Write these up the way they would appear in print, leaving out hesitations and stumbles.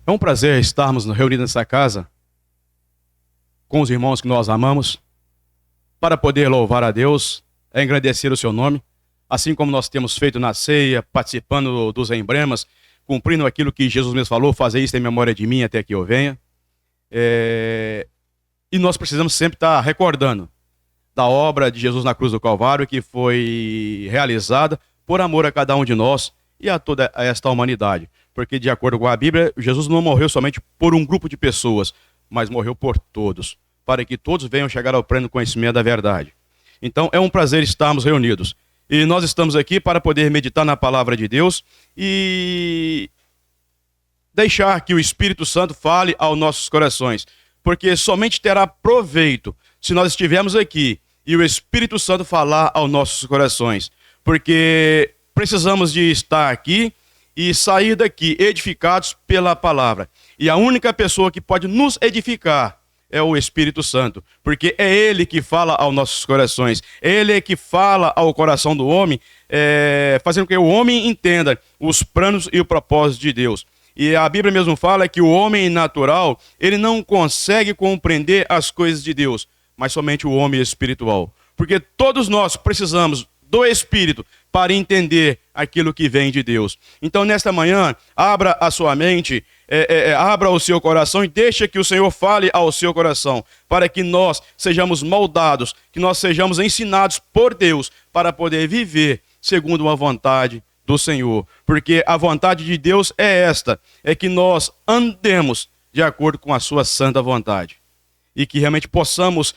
É um prazer estarmos reunidos nessa casa com os irmãos que nós amamos para poder louvar a Deus, engrandecer o seu nome, assim como nós temos feito na ceia, participando dos emblemas, cumprindo aquilo que Jesus mesmo falou, fazer isso em memória de mim até que eu venha. E nós precisamos sempre estar recordando da obra de Jesus na cruz do Calvário, que foi realizada por amor a cada um de nós e a toda esta humanidade. Porque, de acordo com a Bíblia, Jesus não morreu somente por um grupo de pessoas, mas morreu por todos, para que todos venham chegar ao pleno conhecimento da verdade. Então, é um prazer estarmos reunidos. E nós estamos aqui para poder meditar na palavra de Deus e deixar que o Espírito Santo fale aos nossos corações. Porque somente terá proveito se nós estivermos aqui e o Espírito Santo falar aos nossos corações. Porque precisamos de estar aqui e sair daqui edificados pela palavra. E a única pessoa que pode nos edificar é o Espírito Santo, porque é Ele que fala aos nossos corações, Ele é que fala ao coração do homem, fazendo com que o homem entenda os planos e o propósito de Deus. E a Bíblia mesmo fala que o homem natural, ele não consegue compreender as coisas de Deus, mas somente o homem espiritual. Porque todos nós precisamos do Espírito para entender aquilo que vem de Deus. Então, nesta manhã, abra a sua mente, abra o seu coração e deixe que o Senhor fale ao seu coração, para que nós sejamos moldados, que nós sejamos ensinados por Deus para poder viver segundo a vontade do Senhor. Porque a vontade de Deus é esta, é que nós andemos de acordo com a sua santa vontade. E que realmente possamos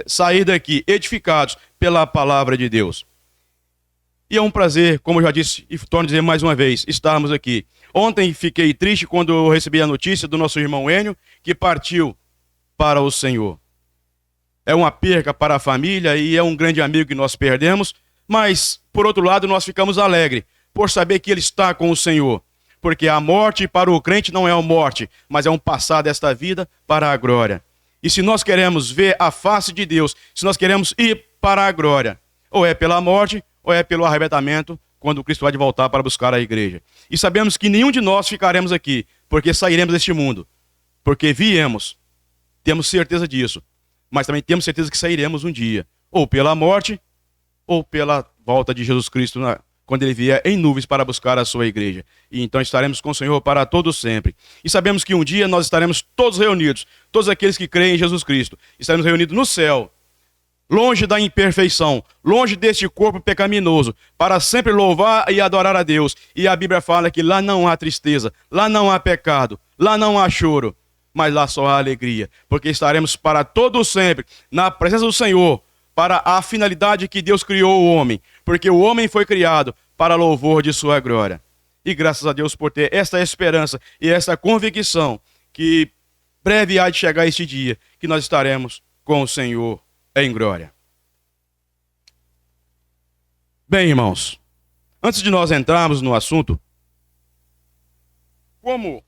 sair daqui edificados pela palavra de Deus. E é um prazer, como eu já disse, e torno a dizer mais uma vez, estarmos aqui. Ontem fiquei triste quando eu recebi a notícia do nosso irmão Enio, que partiu para o Senhor. É uma perca para a família e é um grande amigo que nós perdemos, mas, por outro lado, nós ficamos alegres por saber que ele está com o Senhor. Porque a morte para o crente não é uma morte, mas é um passar desta vida para a glória. E se nós queremos ver a face de Deus, se nós queremos ir para a glória, ou é pela morte, ou é pelo arrebatamento, quando Cristo vai de voltar para buscar a igreja. E sabemos que nenhum de nós ficaremos aqui, porque sairemos deste mundo. Porque viemos, temos certeza disso, mas também temos certeza que sairemos um dia, ou pela morte, ou pela volta de Jesus Cristo quando ele vier em nuvens para buscar a sua igreja. E então estaremos com o Senhor para todo sempre. E sabemos que um dia nós estaremos todos reunidos, todos aqueles que creem em Jesus Cristo, estaremos reunidos no céu, longe da imperfeição, longe deste corpo pecaminoso, para sempre louvar e adorar a Deus. E a Bíblia fala que lá não há tristeza, lá não há pecado, lá não há choro, mas lá só há alegria, porque estaremos para todo sempre na presença do Senhor, para a finalidade que Deus criou o homem, porque o homem foi criado para louvor de sua glória. E graças a Deus por ter esta esperança e esta convicção que breve há de chegar este dia que nós estaremos com o Senhor em glória. Bem, irmãos, antes de nós entrarmos no assunto, como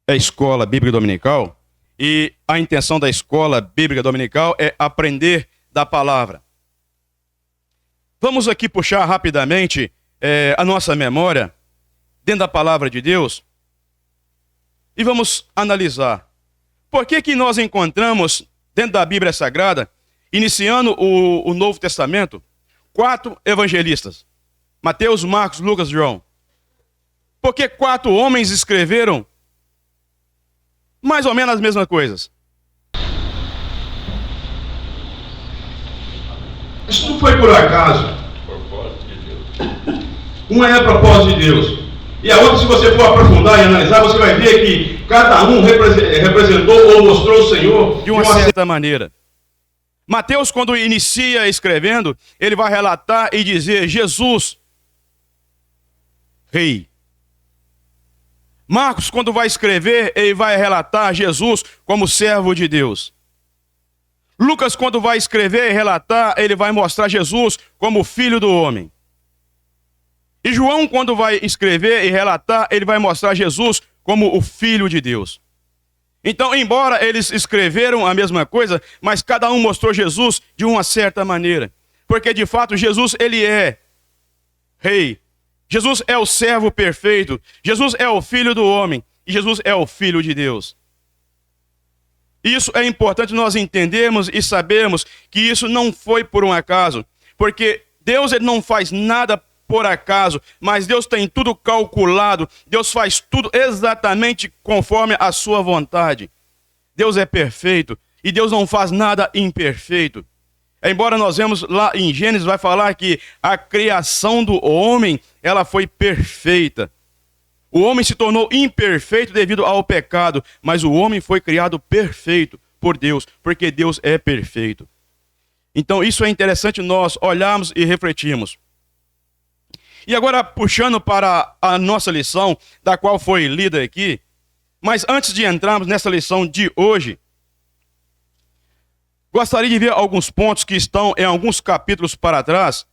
é a escola bíblica dominical, e a intenção da escola bíblica dominical é aprender da palavra. Vamos aqui puxar rapidamente a nossa memória dentro da palavra de Deus e vamos analisar. Por que nós encontramos dentro da Bíblia Sagrada, iniciando o Novo Testamento, 4 evangelistas? Mateus, Marcos, Lucas, João. Por que 4 homens escreveram mais ou menos as mesmas coisas? Isso não foi por acaso. Propósito de Deus. Uma é a propósito de Deus. E a outra, se você for aprofundar e analisar, você vai ver que cada um representou ou mostrou o Senhor de uma certa maneira. Mateus, quando inicia escrevendo, ele vai relatar e dizer Jesus, rei. Marcos, quando vai escrever, ele vai relatar Jesus como servo de Deus. Lucas, quando vai escrever e relatar, ele vai mostrar Jesus como filho do homem. E João, quando vai escrever e relatar, ele vai mostrar Jesus como o Filho de Deus. Então, embora eles escreveram a mesma coisa, mas cada um mostrou Jesus de uma certa maneira. Porque, de fato, Jesus, ele é rei. Jesus é o servo perfeito. Jesus é o Filho do homem. E Jesus é o Filho de Deus. Isso é importante nós entendermos e sabermos que isso não foi por um acaso. Porque Deus ele não faz nada por acaso, mas Deus tem tudo calculado. Deus faz tudo exatamente conforme a sua vontade. Deus é perfeito e Deus não faz nada imperfeito. Embora nós vemos lá em Gênesis, vai falar que a criação do homem, ela foi perfeita. O homem se tornou imperfeito devido ao pecado, mas o homem foi criado perfeito por Deus, porque Deus é perfeito. Então isso é interessante nós olharmos e refletirmos. E agora puxando para a nossa lição, da qual foi lida aqui, mas antes de entrarmos nessa lição de hoje, gostaria de ver alguns pontos que estão em alguns capítulos para trás.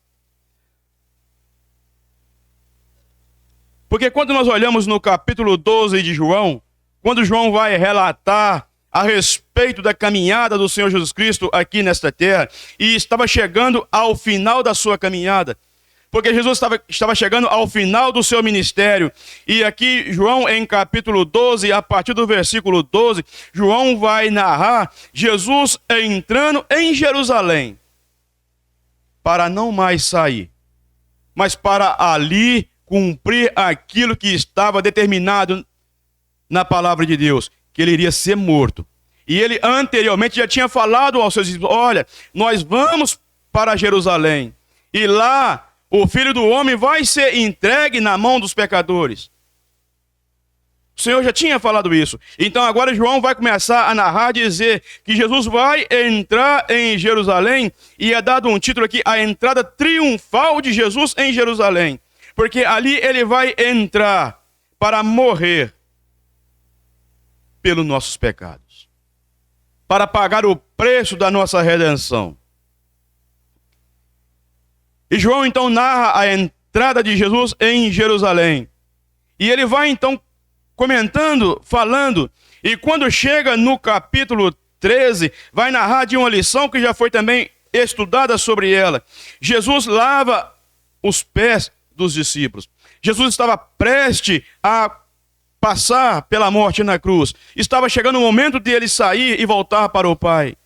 Porque quando nós olhamos no capítulo 12 de João, quando João vai relatar a respeito da caminhada do Senhor Jesus Cristo aqui nesta terra, e estava chegando ao final da sua caminhada, porque Jesus estava chegando ao final do seu ministério. E aqui, João, em capítulo 12, a partir do versículo 12, João vai narrar Jesus entrando em Jerusalém para não mais sair, mas para ali cumprir aquilo que estava determinado na palavra de Deus, que ele iria ser morto. E ele anteriormente já tinha falado aos seus discípulos: olha, nós vamos para Jerusalém, e lá o Filho do Homem vai ser entregue na mão dos pecadores. O Senhor já tinha falado isso. Então agora João vai começar a narrar, dizer que Jesus vai entrar em Jerusalém, e é dado um título aqui, a entrada triunfal de Jesus em Jerusalém. Porque ali ele vai entrar para morrer pelos nossos pecados, para pagar o preço da nossa redenção. E João então narra a entrada de Jesus em Jerusalém. E ele vai então comentando, falando, e quando chega no capítulo 13, vai narrar de uma lição que já foi também estudada sobre ela. Jesus lava os pés dos discípulos. Jesus estava prestes a passar pela morte na cruz. Estava chegando o momento de ele sair e voltar para o Pai.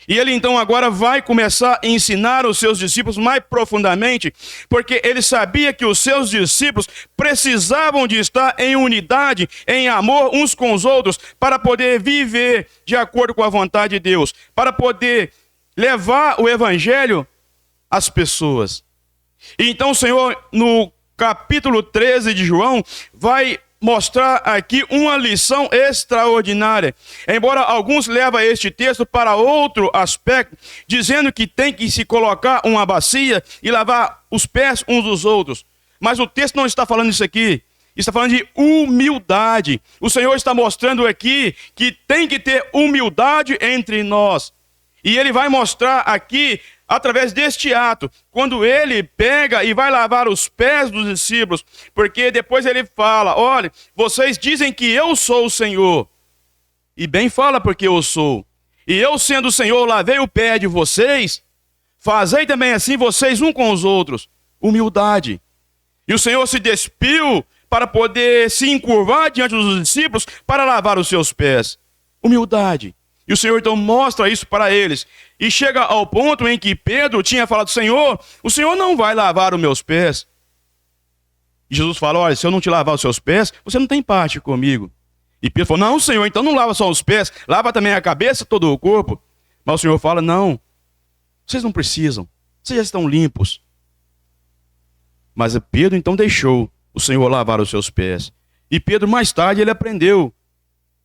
E ele então agora vai começar a ensinar os seus discípulos mais profundamente, porque ele sabia que os seus discípulos precisavam de estar em unidade, em amor uns com os outros, para poder viver de acordo com a vontade de Deus, para poder levar o evangelho às pessoas. E então o Senhor, no capítulo 13 de João, vai mostrar aqui uma lição extraordinária. Embora alguns levem este texto para outro aspecto, dizendo que tem que se colocar uma bacia e lavar os pés uns dos outros. Mas o texto não está falando isso aqui. Está falando de humildade. O Senhor está mostrando aqui que tem que ter humildade entre nós. E ele vai mostrar aqui, através deste ato, quando ele pega e vai lavar os pés dos discípulos, porque depois ele fala: olha, vocês dizem que eu sou o Senhor, e bem fala porque eu sou, e eu sendo o Senhor lavei o pé de vocês, fazei também assim vocês um com os outros. Humildade. E o Senhor se despiu para poder se encurvar diante dos discípulos para lavar os seus pés. Humildade. E o Senhor então mostra isso para eles. E chega ao ponto em que Pedro tinha falado: Senhor, o Senhor não vai lavar os meus pés. E Jesus fala: olha, se eu não te lavar os seus pés, você não tem parte comigo. E Pedro falou: não, Senhor, então não lava só os pés, lava também a cabeça, todo o corpo. Mas o Senhor fala: não, vocês não precisam, vocês já estão limpos. Mas Pedro então deixou o Senhor lavar os seus pés. E Pedro mais tarde ele aprendeu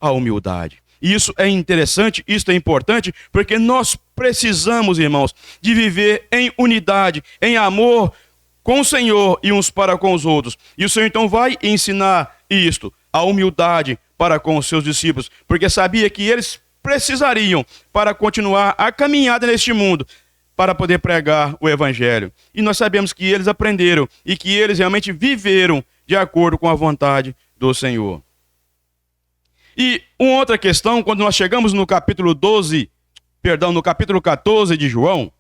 a humildade. E isso é interessante, isso é importante, porque nós precisamos, irmãos, de viver em unidade, em amor com o Senhor e uns para com os outros. E o Senhor então vai ensinar isto, a humildade para com os seus discípulos, porque sabia que eles precisariam para continuar a caminhada neste mundo, para poder pregar o evangelho. E nós sabemos que eles aprenderam e que eles realmente viveram de acordo com a vontade do Senhor. E uma outra questão, quando nós chegamos no capítulo 14 de João,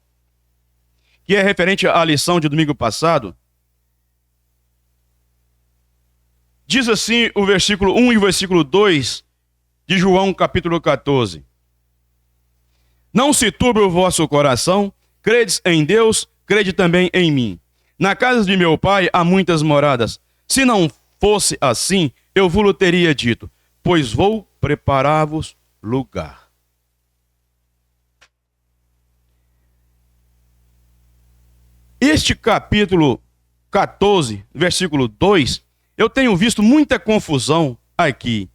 que é referente à lição de domingo passado, Diz assim o versículo 1 e o versículo 2 de João capítulo 14. Não se turbe o vosso coração, credes em Deus, crede também em mim. Na casa de meu pai há muitas moradas. Se não fosse assim, eu vos teria dito, pois vou preparar-vos lugar. Este capítulo 14, versículo 2, eu tenho visto muita confusão aqui.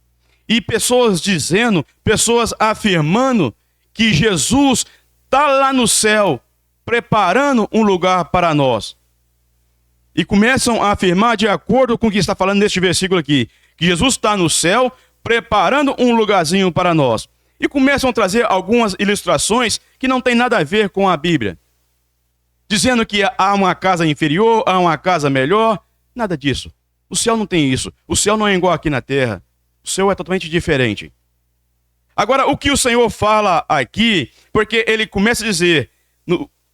E pessoas dizendo, pessoas afirmando que Jesus está lá no céu, preparando um lugar para nós. E começam a afirmar, de acordo com o que está falando neste versículo aqui, que Jesus está no céu, preparando um lugarzinho para nós. E começam a trazer algumas ilustrações que não tem nada a ver com a Bíblia. Dizendo que há uma casa inferior, há uma casa melhor. Nada disso. O céu não tem isso. O céu não é igual aqui na terra. O céu é totalmente diferente. Agora, o que o Senhor fala aqui, porque ele começa a dizer,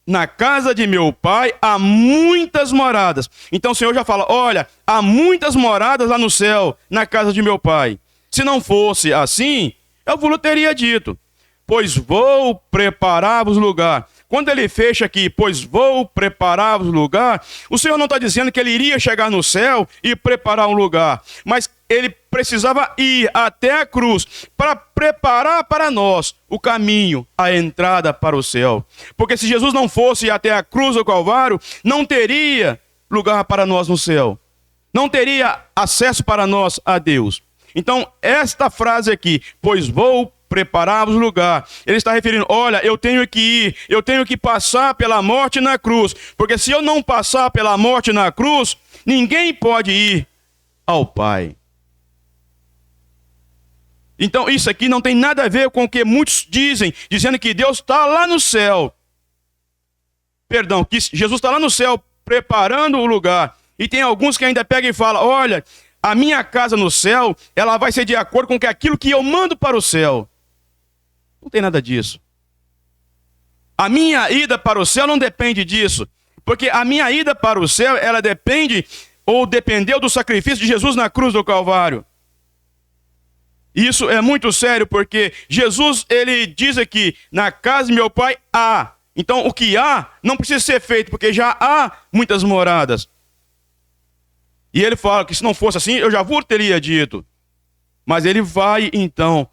na casa de meu pai há muitas moradas. Então o Senhor já fala, olha, há muitas moradas lá no céu, na casa de meu pai. Se não fosse assim, eu vos teria dito, pois vou preparar-vos lugar. Quando ele fecha aqui, pois vou preparar-vos lugar, o Senhor não está dizendo que ele iria chegar no céu e preparar um lugar, mas ele precisava ir até a cruz para preparar para nós o caminho, a entrada para o céu. Porque se Jesus não fosse até a cruz do Calvário, não teria lugar para nós no céu. Não teria acesso para nós a Deus. Então, esta frase aqui, pois vou preparar-vos lugar, ele está referindo, olha, eu tenho que ir, eu tenho que passar pela morte na cruz, porque se eu não passar pela morte na cruz, ninguém pode ir ao Pai. Então isso aqui não tem nada a ver com o que muitos dizem, dizendo que Deus está lá no céu. Perdão, que Jesus está lá no céu preparando o lugar. E tem alguns que ainda pegam e falam, olha, a minha casa no céu, ela vai ser de acordo com aquilo que eu mando para o céu. Não tem nada disso. A minha ida para o céu não depende disso. Porque a minha ida para o céu, ela depende, ou dependeu do sacrifício de Jesus na cruz do Calvário. Isso é muito sério, porque Jesus, ele diz aqui, na casa de meu pai há. Então, o que há não precisa ser feito, porque já há muitas moradas. E ele fala que se não fosse assim, eu já vos teria dito. Mas ele vai, então,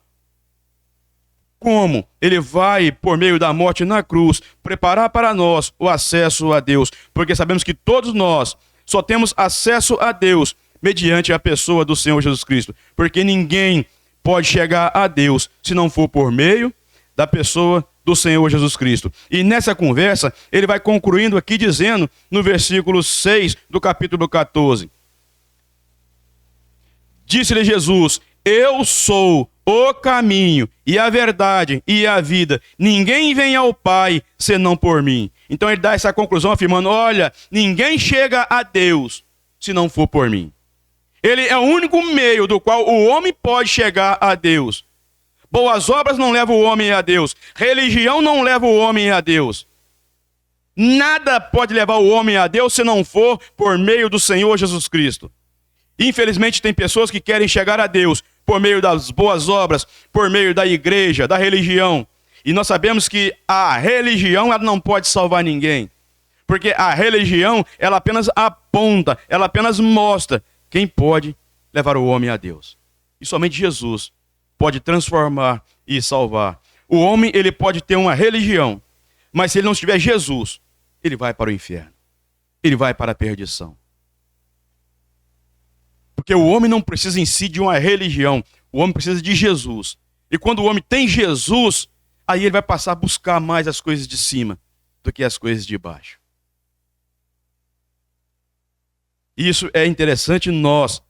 como? Ele vai, por meio da morte na cruz, preparar para nós o acesso a Deus. Porque sabemos que todos nós só temos acesso a Deus mediante a pessoa do Senhor Jesus Cristo. Porque ninguém pode chegar a Deus se não for por meio da pessoa do Senhor Jesus Cristo. E nessa conversa, ele vai concluindo aqui dizendo, no versículo 6 do capítulo 14. Disse-lhe Jesus, eu sou o caminho e a verdade e a vida. Ninguém vem ao Pai senão por mim. Então ele dá essa conclusão afirmando, olha, ninguém chega a Deus se não for por mim. Ele é o único meio do qual o homem pode chegar a Deus. Boas obras não levam o homem a Deus. Religião não leva o homem a Deus. Nada pode levar o homem a Deus se não for por meio do Senhor Jesus Cristo. Infelizmente tem pessoas que querem chegar a Deus por meio das boas obras, por meio da igreja, da religião. E nós sabemos que a religião ela não pode salvar ninguém. Porque a religião ela apenas aponta, ela apenas mostra quem pode levar o homem a Deus. E somente Jesus pode transformar e salvar. O homem ele pode ter uma religião, mas se ele não tiver Jesus, ele vai para o inferno. Ele vai para a perdição. Porque o homem não precisa em si de uma religião. O homem precisa de Jesus. E quando o homem tem Jesus, aí ele vai passar a buscar mais as coisas de cima do que as coisas de baixo. Isso é interessante nós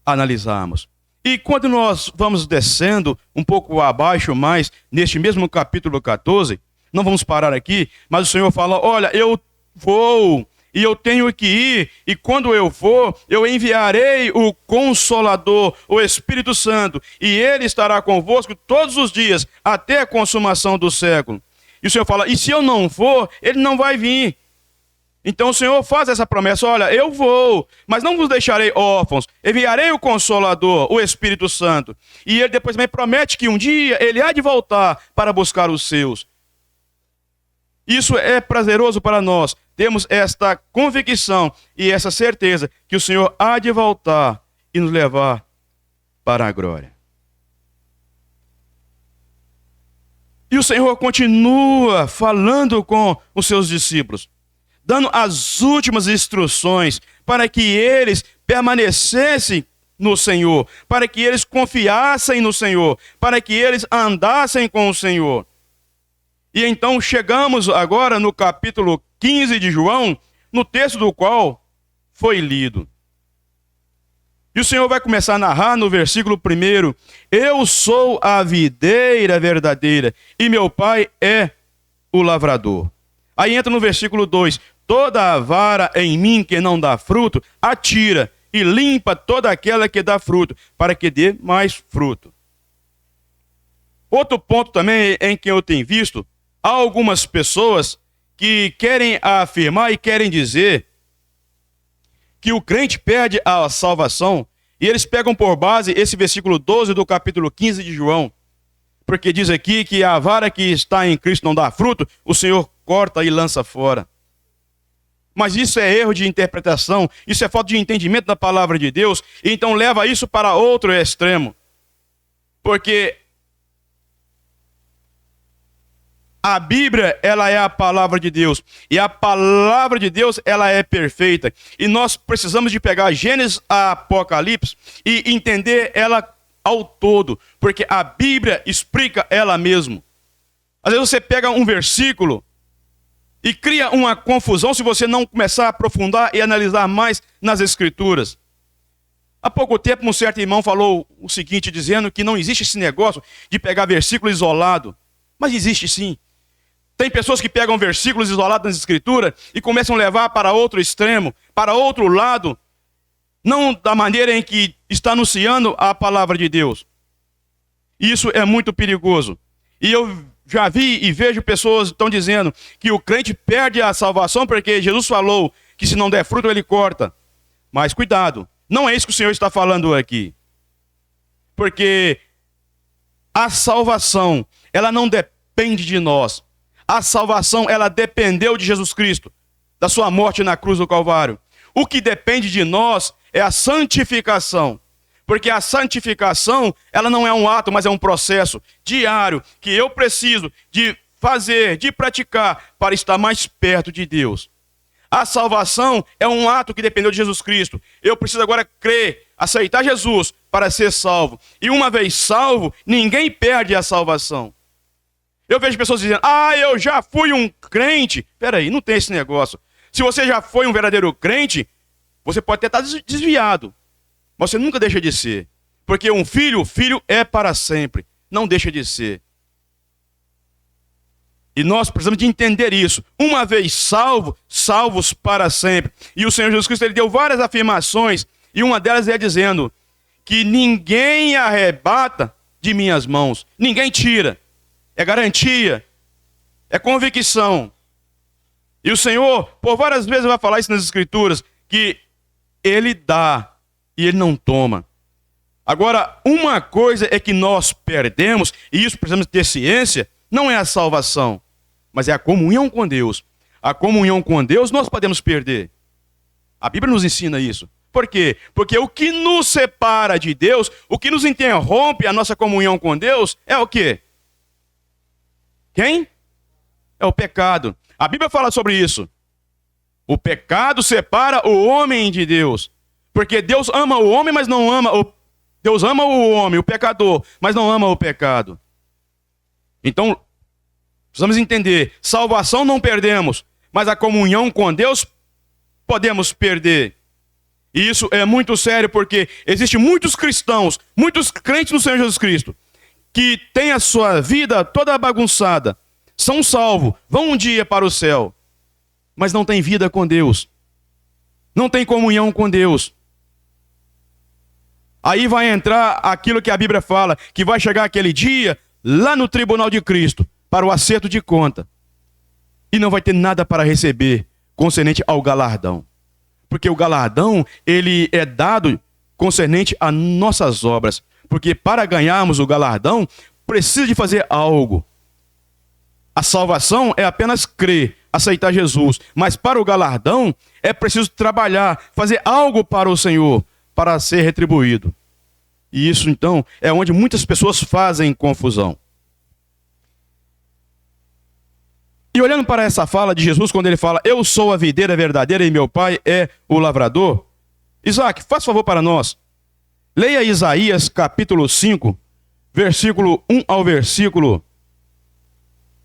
analisarmos. E quando nós vamos descendo um pouco abaixo mais, neste mesmo capítulo 14, não vamos parar aqui, mas o Senhor fala, olha, eu vou e eu tenho que ir, e quando eu for, eu enviarei o Consolador, o Espírito Santo, e ele estará convosco todos os dias, até a consumação do século. E o Senhor fala, e se eu não for, ele não vai vir. Então o Senhor faz essa promessa: olha, eu vou, mas não vos deixarei órfãos, enviarei o Consolador, o Espírito Santo. E ele depois também promete que um dia ele há de voltar para buscar os seus. Isso é prazeroso para nós. Temos esta convicção e essa certeza que o Senhor há de voltar e nos levar para a glória. E o Senhor continua falando com os seus discípulos, dando as últimas instruções para que eles permanecessem no Senhor, para que eles confiassem no Senhor, para que eles andassem com o Senhor. E então chegamos agora no capítulo 15 de João, no texto do qual foi lido. E o Senhor vai começar a narrar no versículo 1: eu sou a videira verdadeira e meu pai é o lavrador. Aí entra no versículo 2: toda a vara em mim que não dá fruto, atira e limpa toda aquela que dá fruto, para que dê mais fruto. Outro ponto também em que eu tenho visto, há algumas pessoas que querem afirmar e querem dizer que o crente perde a salvação, e eles pegam por base esse versículo 12 do capítulo 15 de João, porque diz aqui que a vara que está em Cristo não dá fruto, o Senhor corta e lança fora. Mas isso é erro de interpretação, isso é falta de entendimento da palavra de Deus, e então leva isso para outro extremo. Porque a Bíblia, ela é a palavra de Deus, e a palavra de Deus, ela é perfeita, e nós precisamos de pegar Gênesis a Apocalipse e entender ela ao todo, porque a Bíblia explica ela mesma. Às vezes você pega um versículo e cria uma confusão se você não começar a aprofundar e analisar mais nas Escrituras. Há pouco tempo um certo irmão falou o seguinte, dizendo que não existe esse negócio de pegar versículo isolado, mas existe sim. Tem pessoas que pegam versículos isolados nas Escrituras e começam a levar para outro extremo, para outro lado, não da maneira em que está anunciando a palavra de Deus. Isso é muito perigoso. E eu já vi e vejo pessoas que estão dizendo que o crente perde a salvação porque Jesus falou que se não der fruto ele corta. Mas cuidado, não é isso que o Senhor está falando aqui. Porque a salvação, ela não depende de nós. A salvação, ela dependeu de Jesus Cristo, da sua morte na cruz do Calvário. O que depende de nós é a santificação. Porque a santificação, ela não é um ato, mas é um processo diário que eu preciso de fazer, de praticar para estar mais perto de Deus. A salvação é um ato que dependeu de Jesus Cristo. Eu preciso agora crer, aceitar Jesus para ser salvo. E uma vez salvo, ninguém perde a salvação. Eu vejo pessoas dizendo, eu já fui um crente. Peraí, não tem esse negócio. Se você já foi um verdadeiro crente, você pode até estar desviado, mas você nunca deixa de ser. Porque um filho, o filho é para sempre. Não deixa de ser. E nós precisamos de entender isso. Uma vez salvo, salvos para sempre. E o Senhor Jesus Cristo, ele deu várias afirmações, e uma delas é dizendo que ninguém arrebata de minhas mãos. Ninguém tira. É garantia, é convicção. E o Senhor, por várias vezes, vai falar isso nas Escrituras, que Ele dá e Ele não toma. Agora, uma coisa é que nós perdemos, e isso precisamos ter ciência, não é a salvação, mas é a comunhão com Deus. A comunhão com Deus nós podemos perder. A Bíblia nos ensina isso. Por quê? Porque o que nos separa de Deus, o que nos interrompe a nossa comunhão com Deus, é o quê? Quem? É o pecado. A Bíblia fala sobre isso. O pecado separa o homem de Deus. Porque Deus ama o homem, mas não ama o... Deus ama o homem, o pecador, mas não ama o pecado. Então, precisamos entender, salvação não perdemos, mas a comunhão com Deus podemos perder. E isso é muito sério, porque existem muitos cristãos, muitos crentes no Senhor Jesus Cristo, que têm a sua vida toda bagunçada, são salvos, vão um dia para o céu, mas não têm vida com Deus, não têm comunhão com Deus. Aí vai entrar aquilo que a Bíblia fala, que vai chegar aquele dia, lá no tribunal de Cristo, para o acerto de conta, e não vai ter nada para receber concernente ao galardão. Porque o galardão, ele é dado concernente a nossas obras. Porque para ganharmos o galardão, precisa de fazer algo. A salvação é apenas crer, aceitar Jesus. Mas para o galardão, é preciso trabalhar, fazer algo para o Senhor, para ser retribuído. E isso, então, é onde muitas pessoas fazem confusão. E olhando para essa fala de Jesus, quando ele fala, eu sou a videira verdadeira e meu pai é o lavrador. Isaac, faz favor para nós. Leia Isaías capítulo 5, versículo 1 ao versículo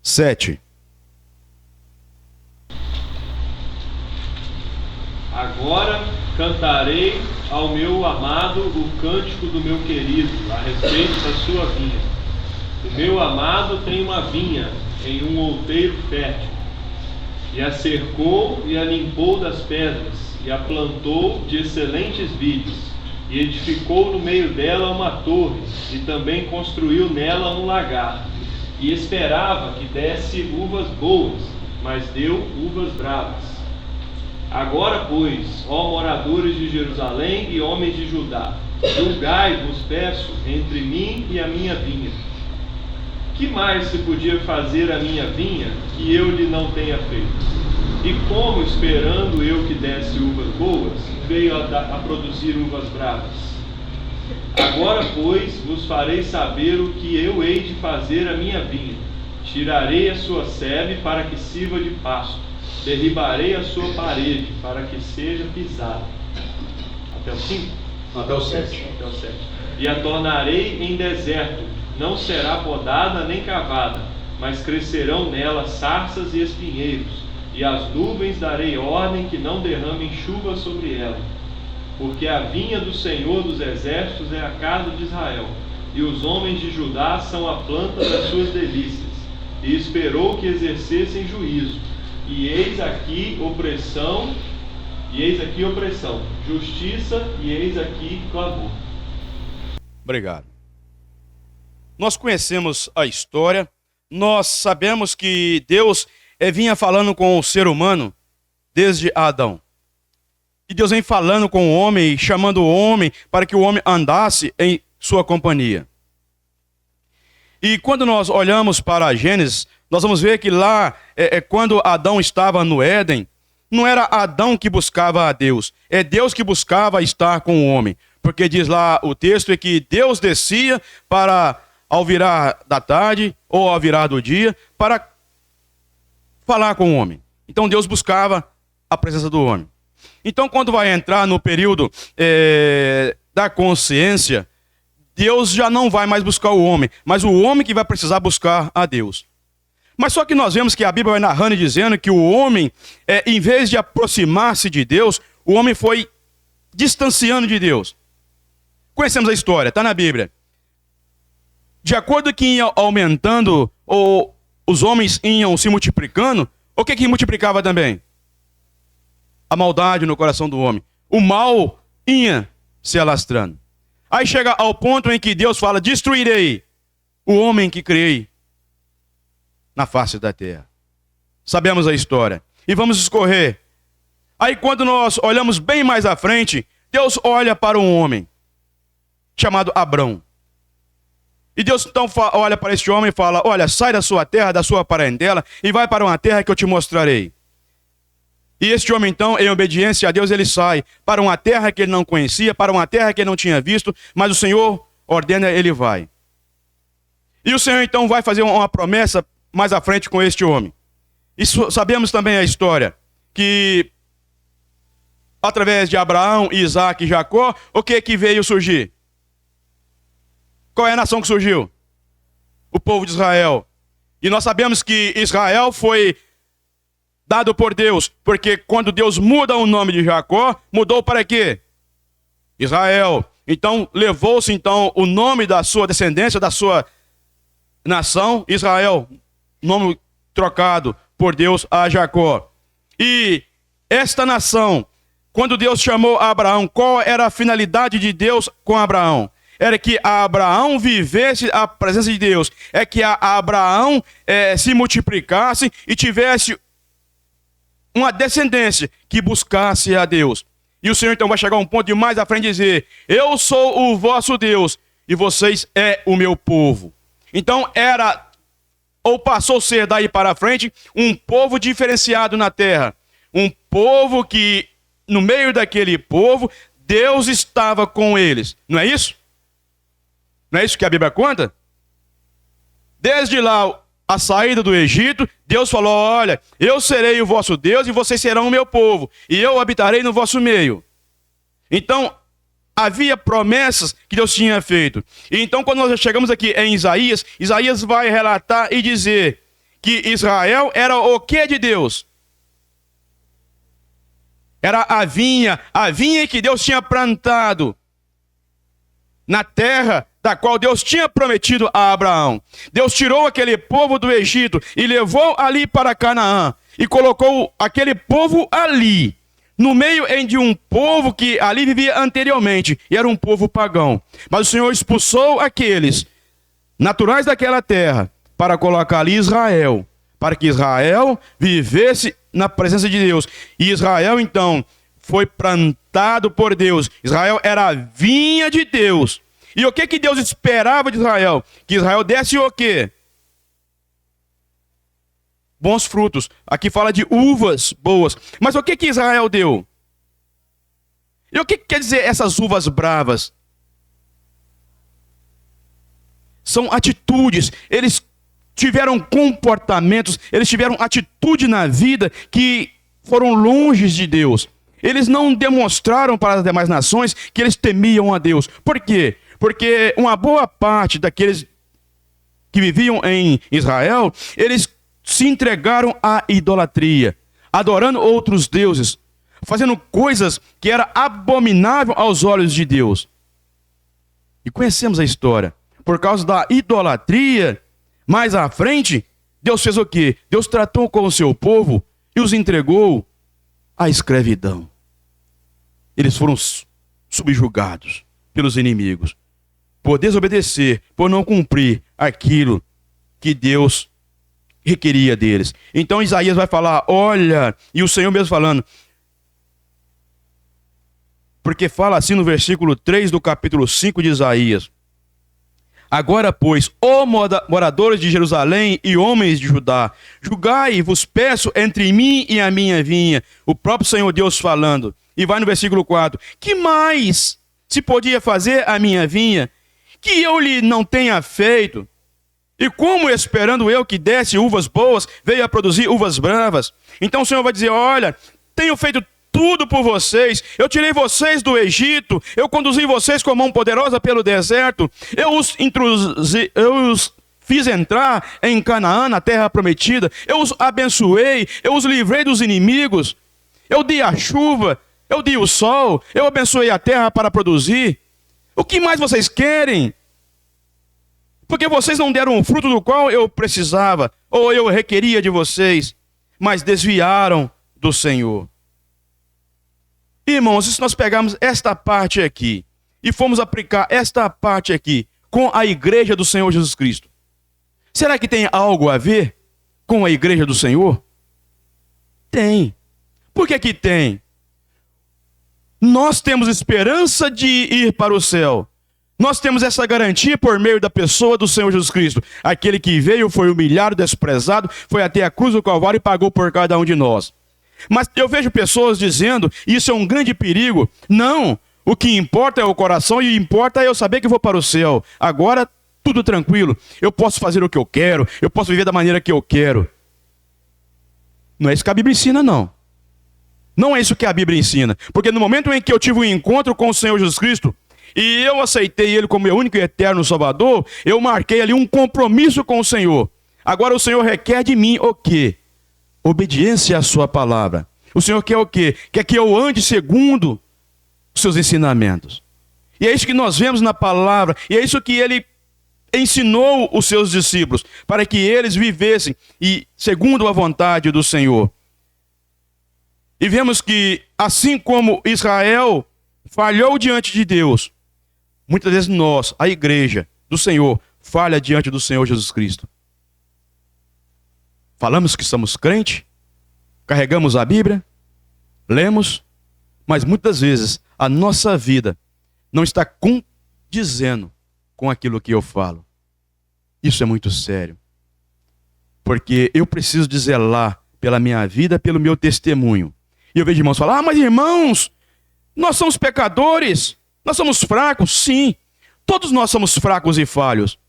7. Agora cantarei ao meu amado o cântico do meu querido, a respeito da sua vinha. O meu amado tem uma vinha em um outeiro fértil, e a cercou e a limpou das pedras, e a plantou de excelentes vides, e edificou no meio dela uma torre, e também construiu nela um lagar, e esperava que desse uvas boas, mas deu uvas bravas. Agora, pois, ó moradores de Jerusalém e homens de Judá, julgai-vos, peço, entre mim e a minha vinha. Que mais se podia fazer a minha vinha que eu lhe não tenha feito? E como, esperando eu que desse uvas boas, veio a produzir uvas bravas? Agora, pois, vos farei saber o que eu hei de fazer a minha vinha. Tirarei a sua sebe para que sirva de pasto. Derribarei a sua parede para que seja pisada. Até o 5? Até o 7. Até o 7. E a tornarei em deserto, não será podada nem cavada, mas crescerão nela sarças e espinheiros, e às nuvens darei ordem que não derramem chuva sobre ela. Porque a vinha do Senhor dos Exércitos é a casa de Israel, e os homens de Judá são a planta das suas delícias. E esperou que exercessem juízo. E eis aqui opressão, justiça, e eis aqui clamor. Obrigado. Nós conhecemos a história, nós sabemos que Deus vinha falando com o ser humano desde Adão. E Deus vem falando com o homem, chamando o homem para que o homem andasse em sua companhia. E quando nós olhamos para Gênesis, nós vamos ver que lá, quando Adão estava no Éden, não era Adão que buscava a Deus, é Deus que buscava estar com o homem. Porque diz lá o texto que Deus descia para, ao virar da tarde ou ao virar do dia, para falar com o homem. Então Deus buscava a presença do homem. Então quando vai entrar no período da consciência, Deus já não vai mais buscar o homem, mas o homem que vai precisar buscar a Deus. Mas só que nós vemos que a Bíblia vai narrando e dizendo que o homem, em vez de aproximar-se de Deus, o homem foi distanciando de Deus. Conhecemos a história, está na Bíblia. De acordo que ia aumentando, ou os homens iam se multiplicando, o que multiplicava também? A maldade no coração do homem. O mal ia se alastrando. Aí chega ao ponto em que Deus fala, destruirei o homem que criei na face da terra. Sabemos a história. E vamos escorrer. Aí quando nós olhamos bem mais à frente, Deus olha para um homem chamado Abrão. E Deus então olha para este homem e fala, olha, sai da sua terra, da sua parentela, e vai para uma terra que eu te mostrarei. E este homem então, em obediência a Deus, ele sai para uma terra que ele não conhecia, para uma terra que ele não tinha visto, mas o Senhor ordena, ele vai. E o Senhor então vai fazer uma promessa mais à frente com este homem. E sabemos também a história, que através de Abraão, Isaac e Jacó, o que veio surgir? Qual é a nação que surgiu? O povo de Israel. E nós sabemos que Israel foi dado por Deus, porque quando Deus muda o nome de Jacó, mudou para quê? Israel. Então, levou-se então o nome da sua descendência, da sua nação, Israel, nome trocado por Deus a Jacó. E esta nação, quando Deus chamou Abraão, qual era a finalidade de Deus com Abraão? Era que Abraão vivesse a presença de Deus, é que Abraão se multiplicasse e tivesse uma descendência que buscasse a Deus. E o Senhor então vai chegar a um ponto de mais à frente dizer: eu sou o vosso Deus e vocês é o meu povo. Então era, ou passou a ser daí para frente, um povo diferenciado na terra. Um povo que, no meio daquele povo, Deus estava com eles. Não é isso? Não é isso que a Bíblia conta? Desde lá, a saída do Egito, Deus falou: olha, eu serei o vosso Deus e vocês serão o meu povo, e eu habitarei no vosso meio. Então, havia promessas que Deus tinha feito. E então, quando nós chegamos aqui em Isaías, Isaías vai relatar e dizer que Israel era o que de Deus? Era a vinha que Deus tinha plantado na terra da qual Deus tinha prometido a Abraão. Deus tirou aquele povo do Egito e levou ali para Canaã e colocou aquele povo ali, no meio de um povo que ali vivia anteriormente, e era um povo pagão. Mas o Senhor expulsou aqueles naturais daquela terra para colocar ali Israel, para que Israel vivesse na presença de Deus. E Israel, então, foi plantado por Deus. Israel era a vinha de Deus. E o que Deus esperava de Israel? Que Israel desse o quê? Bons frutos. Aqui fala de uvas boas. Mas o que Israel deu? E o que quer dizer essas uvas bravas? São atitudes. Eles tiveram comportamentos, eles tiveram atitude na vida que foram longe de Deus. Eles não demonstraram para as demais nações que eles temiam a Deus. Por quê? Porque uma boa parte daqueles que viviam em Israel, eles se entregaram à idolatria, adorando outros deuses, fazendo coisas que eram abomináveis aos olhos de Deus. E conhecemos a história. Por causa da idolatria, mais à frente, Deus fez o quê? Deus tratou com o seu povo e os entregou à escravidão. Eles foram subjugados pelos inimigos, por desobedecer, por não cumprir aquilo que Deus requeria deles. Então Isaías vai falar: olha, e o Senhor mesmo falando, porque fala assim no versículo 3 do capítulo 5 de Isaías: agora, pois, ó moradores de Jerusalém e homens de Judá, julgai e vos peço entre mim e a minha vinha. O próprio Senhor Deus falando. E vai no versículo 4: que mais se podia fazer a minha vinha, que eu lhe não tenha feito? E como, esperando eu que desse uvas boas, veio a produzir uvas bravas? Então o Senhor vai dizer: olha, tenho feito tudo por vocês, eu tirei vocês do Egito, eu conduzi vocês com mão poderosa pelo deserto, eu os fiz entrar em Canaã, na terra prometida, eu os abençoei, eu os livrei dos inimigos, eu dei a chuva, eu dei o sol, eu abençoei a terra para produzir. O que mais vocês querem? Porque vocês não deram o fruto do qual eu precisava, ou eu requeria de vocês, mas desviaram do Senhor. Irmãos, se nós pegarmos esta parte aqui e formos aplicar esta parte aqui com a igreja do Senhor Jesus Cristo, será que tem algo a ver com a igreja do Senhor? Tem. Por que tem? Nós temos esperança de ir para o céu. Nós temos essa garantia por meio da pessoa do Senhor Jesus Cristo. Aquele que veio, foi humilhado, desprezado, foi até a cruz do Calvário e pagou por cada um de nós. Mas eu vejo pessoas dizendo, e isso é um grande perigo: não, o que importa é o coração e importa é eu saber que vou para o céu. Agora, tudo tranquilo, eu posso fazer o que eu quero, eu posso viver da maneira que eu quero. Não é isso que a Bíblia ensina, não. Não é isso que a Bíblia ensina. Porque no momento em que eu tive um encontro com o Senhor Jesus Cristo, e eu aceitei Ele como meu único e eterno Salvador, eu marquei ali um compromisso com o Senhor. Agora o Senhor requer de mim o quê? Obediência à sua palavra. O Senhor quer o quê? Quer que eu ande segundo os seus ensinamentos. E é isso que nós vemos na palavra, e é isso que Ele ensinou os seus discípulos, para que eles vivessem e segundo a vontade do Senhor. E vemos que, assim como Israel falhou diante de Deus, muitas vezes nós, a igreja do Senhor, falha diante do Senhor Jesus Cristo. Falamos que somos crente, carregamos a Bíblia, lemos, mas muitas vezes a nossa vida não está condizendo com aquilo que eu falo. Isso é muito sério. Porque eu preciso de zelar pela minha vida, pelo meu testemunho. E eu vejo irmãos falar, mas irmãos, nós somos pecadores, nós somos fracos. Sim, todos nós somos fracos e falhos.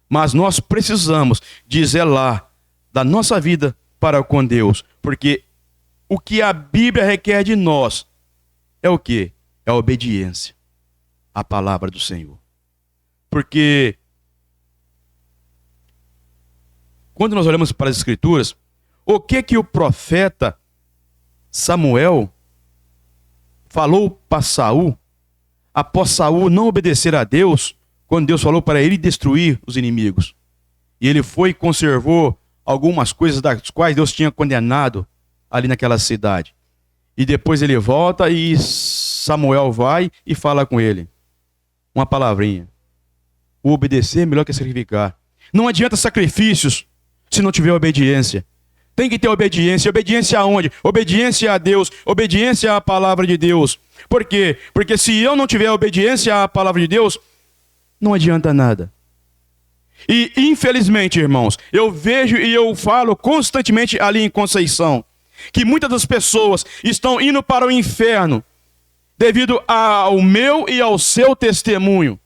Mas nós precisamos de zelar da nossa vida para com Deus. Porque o que a Bíblia requer de nós é o quê? É a obediência à palavra do Senhor. Porque quando nós olhamos para as Escrituras, o que o profeta Samuel falou para Saul, após Saul não obedecer a Deus, quando Deus falou para ele destruir os inimigos. E ele foi e conservou algumas coisas das quais Deus tinha condenado ali naquela cidade. E depois ele volta e Samuel vai e fala com ele. Uma palavrinha. O obedecer é melhor que sacrificar. Não adianta sacrifícios se não tiver obediência. Tem que ter obediência. Obediência aonde? Obediência a Deus. Obediência à palavra de Deus. Por quê? Porque se eu não tiver obediência à palavra de Deus, não adianta nada. E infelizmente, irmãos, eu vejo e eu falo constantemente ali em Conceição, que muitas das pessoas estão indo para o inferno devido ao meu e ao seu testemunho.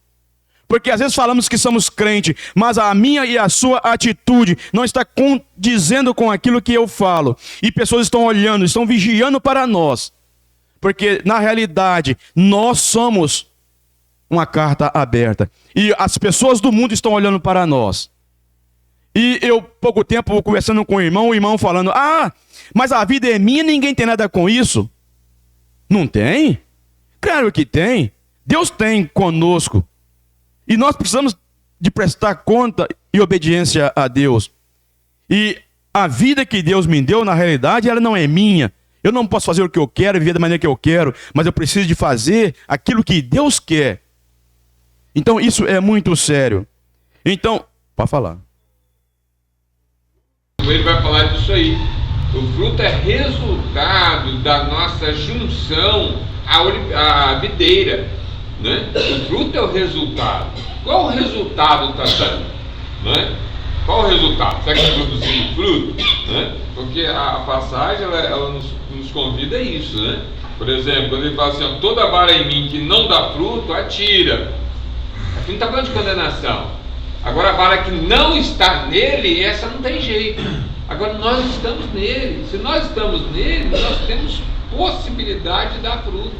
Porque às vezes falamos que somos crentes, mas a minha e a sua atitude não está condizendo com aquilo que eu falo. E pessoas estão olhando, estão vigiando para nós. Porque na realidade, nós somos uma carta aberta. E as pessoas do mundo estão olhando para nós. E eu, pouco tempo, conversando com o irmão falando, mas a vida é minha, ninguém tem nada com isso. Não tem? Claro que tem. Deus tem conosco. E nós precisamos de prestar conta e obediência a Deus. E a vida que Deus me deu, na realidade, ela não é minha. Eu não posso fazer o que eu quero, viver da maneira que eu quero, mas eu preciso de fazer aquilo que Deus quer. Então isso é muito sério. Então, pode falar. Ele vai falar disso aí. O fruto é resultado da nossa junção à videira, né? O fruto é o resultado. Qual o resultado está dando? Né? Qual o resultado? Será que está produzindo fruto? Né? Porque a passagem ela nos convida a isso, né? Por exemplo, quando ele fala assim, toda vara em mim que não dá fruto, atira. Aqui não está falando de condenação. Agora a vara que não está nele, essa não tem jeito. Agora nós estamos nele. Se nós estamos nele, nós temos possibilidade de dar fruto.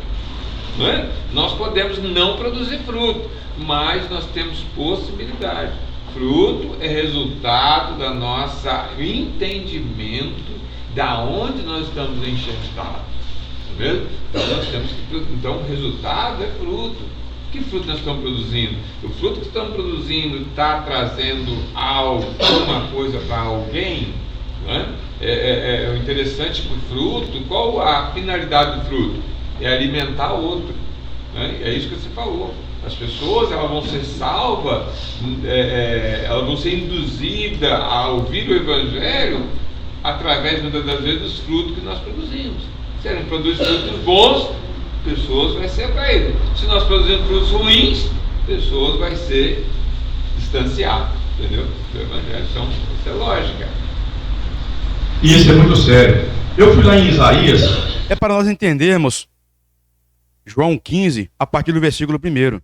Não é? Nós podemos não produzir fruto, mas nós temos possibilidade. Fruto é resultado da nossa entendimento da onde nós estamos enxertados. Tá vendo? Então nós temos que, então o resultado é fruto. Que fruto nós estamos produzindo? O fruto que estamos produzindo está trazendo alguma coisa para alguém? Né? É interessante que o fruto, qual a finalidade do fruto? É alimentar o outro. Né? É isso que você falou. As pessoas elas vão ser salvas, elas vão ser induzidas a ouvir o Evangelho através, muitas das vezes, dos frutos que nós produzimos. Se a gente produz frutos bons, pessoas vai ser atraídas. Se nós produzimos frutos ruins, pessoas vai ser distanciadas. Entendeu? Do Evangelho. Então, isso é lógica. E isso é muito sério. Eu fui lá em Isaías. É para nós entendermos João 15, a partir do versículo 1.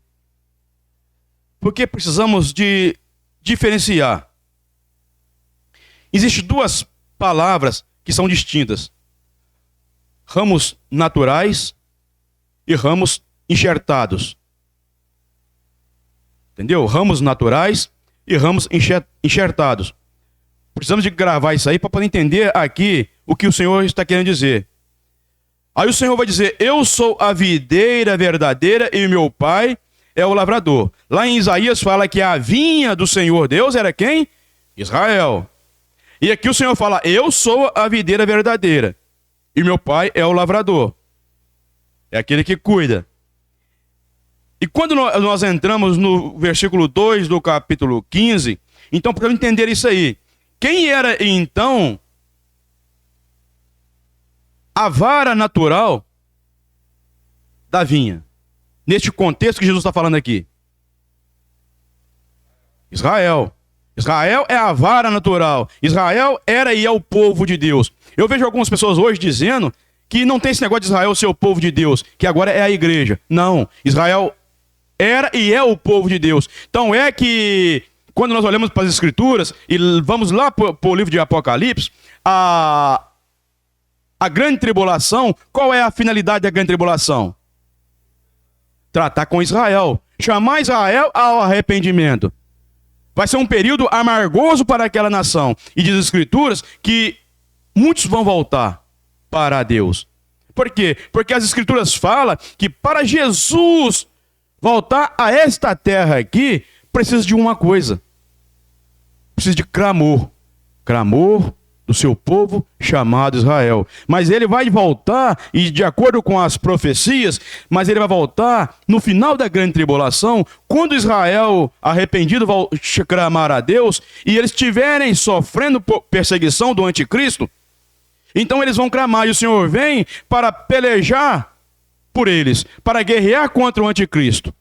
Porque precisamos de diferenciar. Existem duas palavras que são distintas. Ramos naturais e ramos enxertados. Entendeu? Ramos naturais e ramos enxertados. Precisamos de gravar isso aí para poder entender aqui o que o Senhor está querendo dizer. Aí o Senhor vai dizer, eu sou a videira verdadeira e o meu pai é o lavrador. Lá em Isaías fala que a vinha do Senhor Deus era quem? Israel. E aqui o Senhor fala, eu sou a videira verdadeira e meu pai é o lavrador. É aquele que cuida. E quando nós entramos no versículo 2 do capítulo 15, então precisamos entender isso aí. Quem era então a vara natural da vinha. Neste contexto que Jesus está falando aqui. Israel. Israel é a vara natural. Israel era e é o povo de Deus. Eu vejo algumas pessoas hoje dizendo que não tem esse negócio de Israel ser o povo de Deus, que agora é a igreja. Não, Israel era e é o povo de Deus. Então é que, quando nós olhamos para as Escrituras, e vamos lá para o livro de Apocalipse, a grande tribulação, qual é a finalidade da grande tribulação? Tratar com Israel. Chamar Israel ao arrependimento. Vai ser um período amargoso para aquela nação. E diz as Escrituras que muitos vão voltar para Deus. Por quê? Porque as Escrituras falam que para Jesus voltar a esta terra aqui, precisa de uma coisa. Precisa de clamor. Clamor do seu povo chamado Israel. Mas ele vai voltar, e de acordo com as profecias, mas ele vai voltar no final da grande tribulação, quando Israel arrependido vai clamar a Deus, e eles estiverem sofrendo perseguição do anticristo, então eles vão clamar, e o Senhor vem para pelejar por eles, para guerrear contra o anticristo.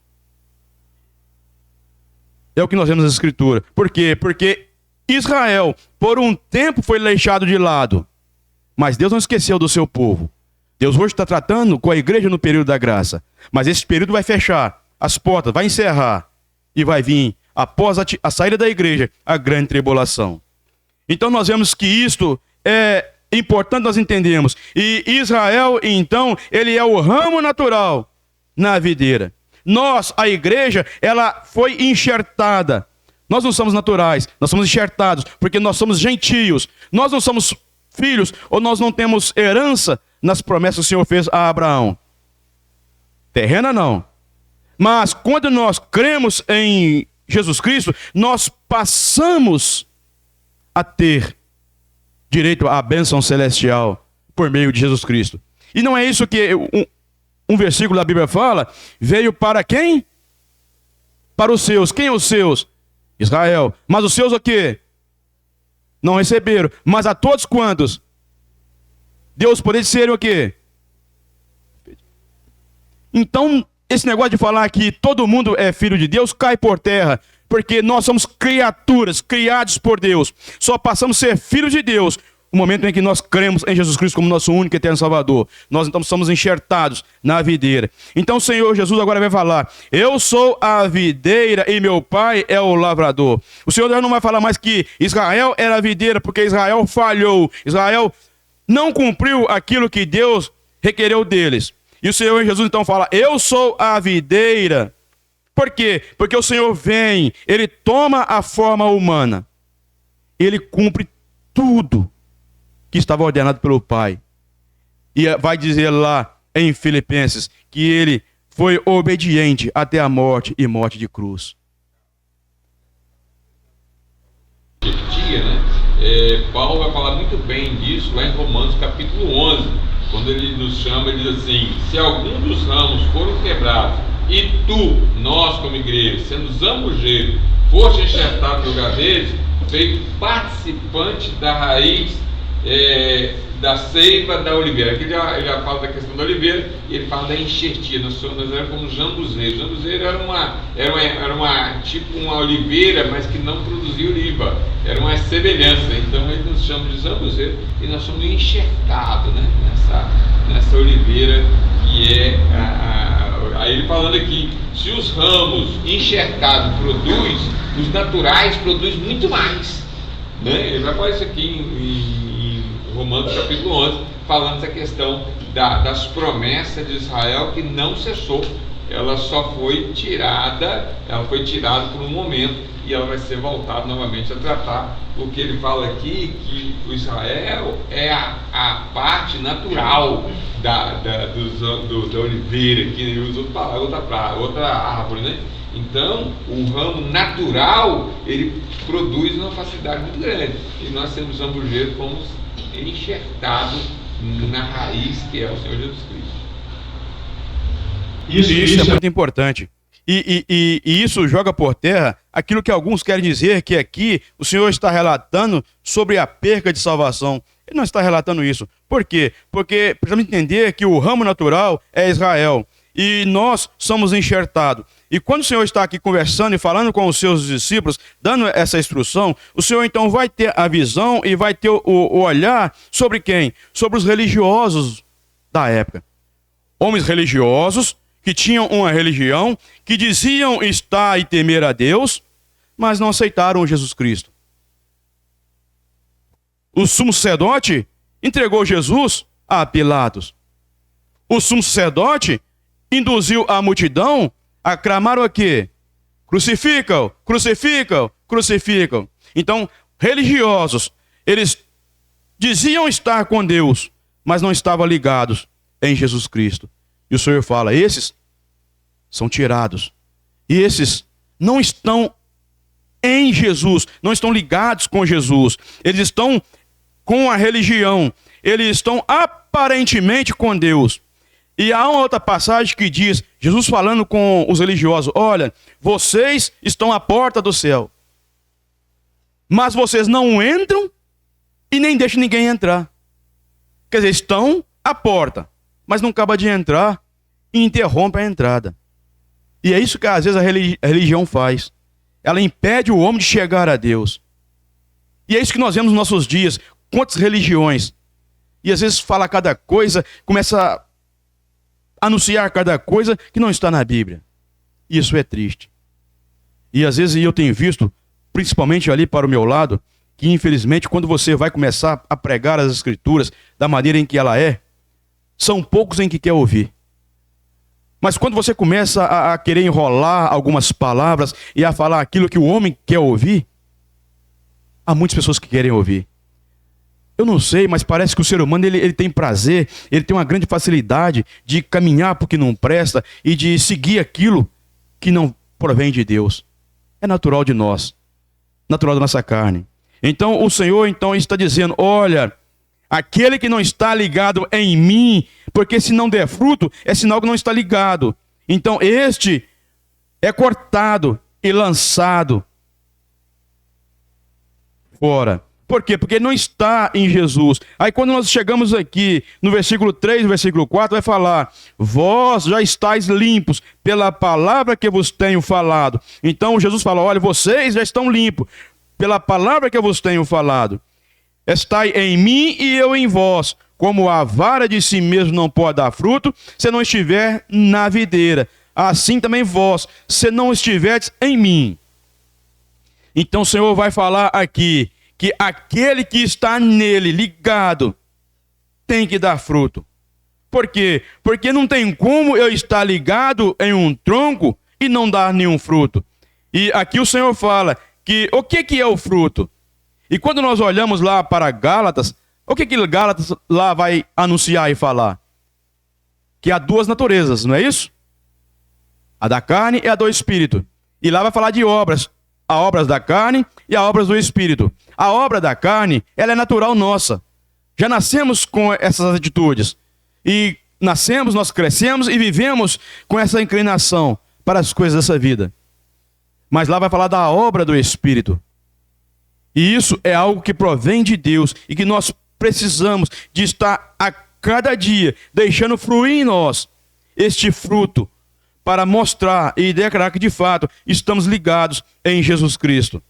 É o que nós vemos nas Escrituras. Por quê? Porque Israel, por um tempo, foi deixado de lado. Mas Deus não esqueceu do seu povo. Deus hoje está tratando com a igreja no período da graça. Mas esse período vai fechar as portas, vai encerrar. E vai vir, após a saída da igreja, a grande tribulação. Então nós vemos que isto é importante nós entendemos. E Israel, então, ele é o ramo natural na videira. Nós, a igreja, ela foi enxertada. Nós não somos naturais, nós somos enxertados, porque nós somos gentios. Nós não somos filhos, ou nós não temos herança nas promessas que o Senhor fez a Abraão. Terrena não. Mas quando nós cremos em Jesus Cristo, nós passamos a ter direito à bênção celestial por meio de Jesus Cristo. E não é isso que um versículo da Bíblia fala? Veio para quem? Para os seus. Quem é os seus? Israel. Mas os seus o quê? Não receberam. Mas a todos quantos? Deus poder ser o quê? Então, esse negócio de falar que todo mundo é filho de Deus cai por terra. Porque nós somos criaturas, criados por Deus. Só passamos a ser filhos de Deus no momento em que nós cremos em Jesus Cristo como nosso único e eterno Salvador. Nós então somos enxertados na videira. Então o Senhor Jesus agora vai falar: eu sou a videira e meu pai é o lavrador. O Senhor não vai falar mais que Israel era a videira, porque Israel falhou. Israel não cumpriu aquilo que Deus requereu deles. E o Senhor Jesus então fala: eu sou a videira. Por quê? Porque o Senhor vem, ele toma a forma humana, ele cumpre tudo que estava ordenado pelo Pai. E vai dizer lá em Filipenses que ele foi obediente até a morte e morte de cruz. Paulo vai falar muito bem disso lá em Romanos capítulo 11, quando ele nos chama e diz assim: se algum dos ramos foram quebrados, e tu, nós como igreja, sendo zambujeiro, foste enxertado no lugar deles, feito participante da raiz da seiva da oliveira. Aqui ele já fala da questão da oliveira e ele fala da enxertia. Nós éramos como jambuzeiros. Jambuzeiro era tipo uma oliveira, mas que não produzia oliva. Era uma semelhança. Então ele nos chama de zambuzeiro e nós somos enxertados, né, nessa oliveira que é aí ele falando aqui: se os ramos enxertados produzem, os naturais produzem muito mais, né? Ele vai falar isso aqui em Romanos capítulo 11, falando essa questão das promessas de Israel que não cessou. Ela só foi tirada, por um momento, e ela vai ser voltada novamente a tratar o que ele fala aqui, que o Israel é a parte natural da oliveira, que ele usa outra árvore, né? Então, o ramo natural, ele produz uma facilidade muito grande, e nós sendo zambujeiros fomos enxertados na raiz que é o Senhor Jesus Cristo. Isso é muito importante. E isso joga por terra aquilo que alguns querem dizer, que aqui o Senhor está relatando sobre a perca de salvação. Ele não está relatando isso. Por quê? Porque precisamos entender que o ramo natural é Israel. E nós somos enxertados. E quando o Senhor está aqui conversando e falando com os seus discípulos, dando essa instrução, o Senhor então vai ter a visão e vai ter o olhar sobre quem? Sobre os religiosos da época. Homens religiosos que tinham uma religião, que diziam estar e temer a Deus, mas não aceitaram Jesus Cristo. O sumo sacerdote entregou Jesus a Pilatos. O sumo sacerdote induziu a multidão a clamar o quê? Crucificam, crucificam, crucificam. Então, religiosos, eles diziam estar com Deus, mas não estavam ligados em Jesus Cristo. E o Senhor fala, esses são tirados. E esses não estão em Jesus, não estão ligados com Jesus. Eles estão com a religião. Eles estão aparentemente com Deus. E há uma outra passagem que diz, Jesus falando com os religiosos, olha, vocês estão à porta do céu, mas vocês não entram e nem deixam ninguém entrar. Quer dizer, estão à porta, mas não acaba de entrar e interrompe a entrada. E é isso que às vezes a religião faz. Ela impede o homem de chegar a Deus. E é isso que nós vemos nos nossos dias. Quantas religiões. E às vezes fala cada coisa, começa a anunciar cada coisa que não está na Bíblia. Isso é triste. E às vezes eu tenho visto, principalmente ali para o meu lado, que infelizmente quando você vai começar a pregar as Escrituras da maneira em que ela é, são poucos em que quer ouvir. Mas quando você começa a querer enrolar algumas palavras e a falar aquilo que o homem quer ouvir, há muitas pessoas que querem ouvir. Eu não sei, mas parece que o ser humano ele tem prazer, ele tem uma grande facilidade de caminhar para o que não presta e de seguir aquilo que não provém de Deus. É natural de nós, natural da nossa carne. Então o Senhor está dizendo, olha, aquele que não está ligado em mim, porque se não der fruto, é sinal que não está ligado. Então este é cortado e lançado fora. Por quê? Porque não está em Jesus. Aí quando nós chegamos aqui no versículo 3, no versículo 4, vai falar, vós já estáis limpos pela palavra que vos tenho falado. Então Jesus fala, olha, vocês já estão limpos pela palavra que eu vos tenho falado. Estai em mim e eu em vós. Como a vara de si mesmo não pode dar fruto, se não estiver na videira. Assim também vós, se não estiverdes em mim. Então o Senhor vai falar aqui, que aquele que está nele, ligado, tem que dar fruto. Por quê? Porque não tem como eu estar ligado em um tronco e não dar nenhum fruto. E aqui o Senhor fala que o que é o fruto? E quando nós olhamos lá para Gálatas, o que Gálatas lá vai anunciar e falar? Que há duas naturezas, não é isso? A da carne e a do espírito. E lá vai falar de obras. Há obras da carne e há obras do espírito. A obra da carne, ela é natural nossa. Já nascemos com essas atitudes. E nascemos, nós crescemos e vivemos com essa inclinação para as coisas dessa vida. Mas lá vai falar da obra do espírito. E isso é algo que provém de Deus e que nós precisamos de estar a cada dia deixando fluir em nós este fruto para mostrar e declarar que de fato estamos ligados em Jesus Cristo.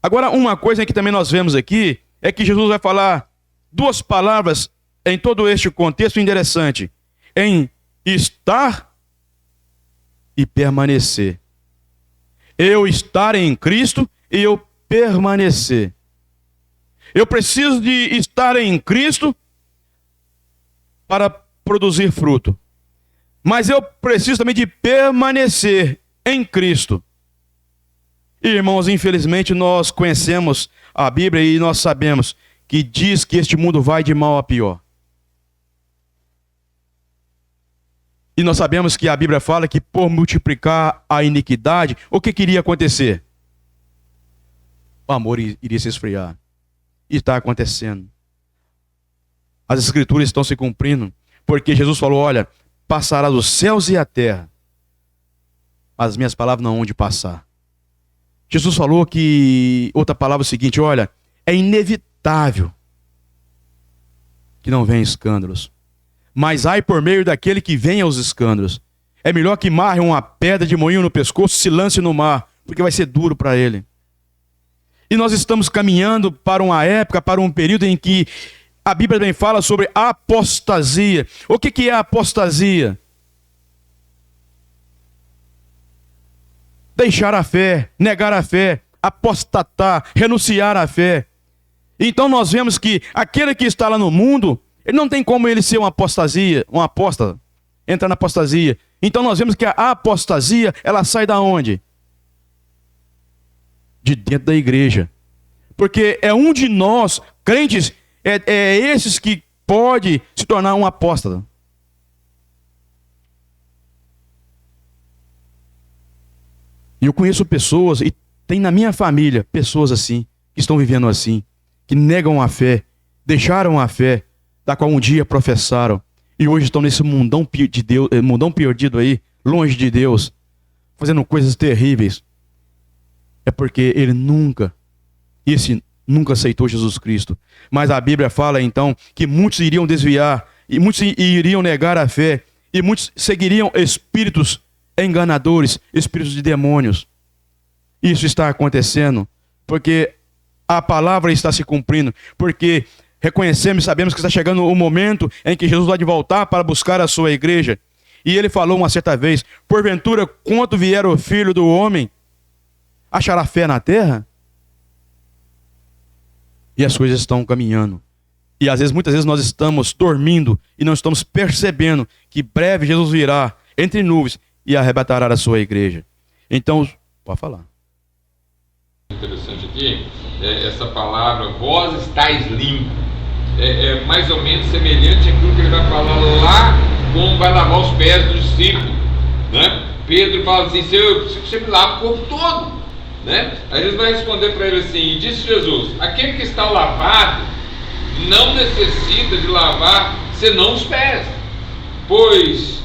Agora, uma coisa que também nós vemos aqui é que Jesus vai falar duas palavras em todo este contexto interessante: em estar e permanecer. Eu estar em Cristo e eu permanecer. Eu preciso de estar em Cristo para produzir fruto. Mas eu preciso também de permanecer em Cristo. E, irmãos, infelizmente nós conhecemos a Bíblia e nós sabemos que diz que este mundo vai de mal a pior. E nós sabemos que a Bíblia fala que por multiplicar a iniquidade, o que iria acontecer? O amor iria se esfriar. E está acontecendo. As Escrituras estão se cumprindo, porque Jesus falou, olha, passará dos céus e a terra, mas as minhas palavras não hão de passar. Jesus falou que, outra palavra é o seguinte, olha, é inevitável inevitável que não venha escândalos. Mas ai por meio daquele que venha os escândalos. É melhor que marre uma pedra de moinho no pescoço e se lance no mar, porque vai ser duro para ele. E nós estamos caminhando para uma época, para um período em que a Bíblia também fala sobre apostasia. O que é apostasia? Deixar a fé, negar a fé, apostatar, renunciar à fé. Então nós vemos que aquele que está lá no mundo, ele não tem como ele ser uma apostasia, um apóstata, entrar na apostasia. Então nós vemos que a apostasia, ela sai da onde? De dentro da igreja. Porque é um de nós, crentes, é esses que pode se tornar um apóstata. E eu conheço pessoas, e tem na minha família pessoas assim, que estão vivendo assim, que negam a fé, deixaram a fé, da qual um dia professaram, e hoje estão nesse mundão de Deus, mundão perdido aí, longe de Deus, fazendo coisas terríveis. É porque ele nunca aceitou Jesus Cristo. Mas a Bíblia fala então que muitos iriam desviar, e muitos iriam negar a fé, e muitos seguiriam espíritos enganadores, espíritos de demônios. Isso está acontecendo porque a palavra está se cumprindo, porque reconhecemos e sabemos que está chegando o momento em que Jesus vai de voltar para buscar a sua igreja. E ele falou uma certa vez: porventura, quando vier o Filho do Homem, achará fé na terra? E as coisas estão caminhando. E às vezes, muitas vezes nós estamos dormindo e não estamos percebendo que breve Jesus virá entre nuvens e arrebatará a sua igreja. Então, pode falar. Interessante aqui, essa palavra, vós estáis limpo, é mais ou menos semelhante àquilo que ele vai falar lá, como vai lavar os pés do discípulo, né? Pedro fala assim: eu preciso que você me lave o corpo todo, né? Aí ele vai responder para ele assim: e disse Jesus, aquele que está lavado não necessita de lavar senão os pés, pois